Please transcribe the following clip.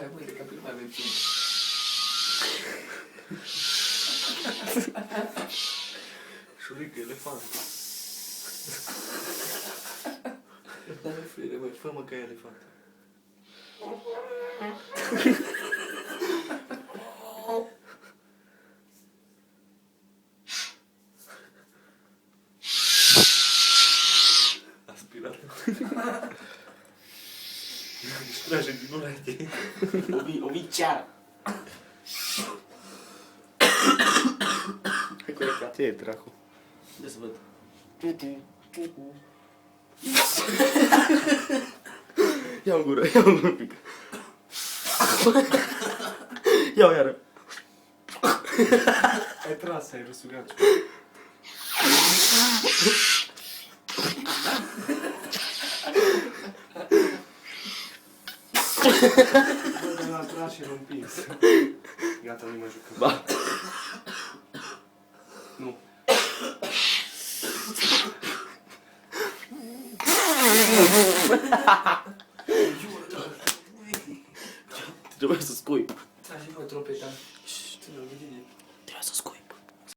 Hai, uite, că mai avem timp. Șurică, elefant. Dar nu-i friere, băi, fă-mă ca elefant. Aspirat. Deci trage din ureche. O viceară. Hai cu urechea. Ce e, dracu? De să văd. Ia în gură, ia în gură un pic. Ia-o iară. Ai tras, ai răsugat. Bă, de l-a tras și l-a împins. Gata, nu mai jucăm. Ba. Nu. Trebuie să scui. Tragi, mă, trompeta. Trebuie să scui.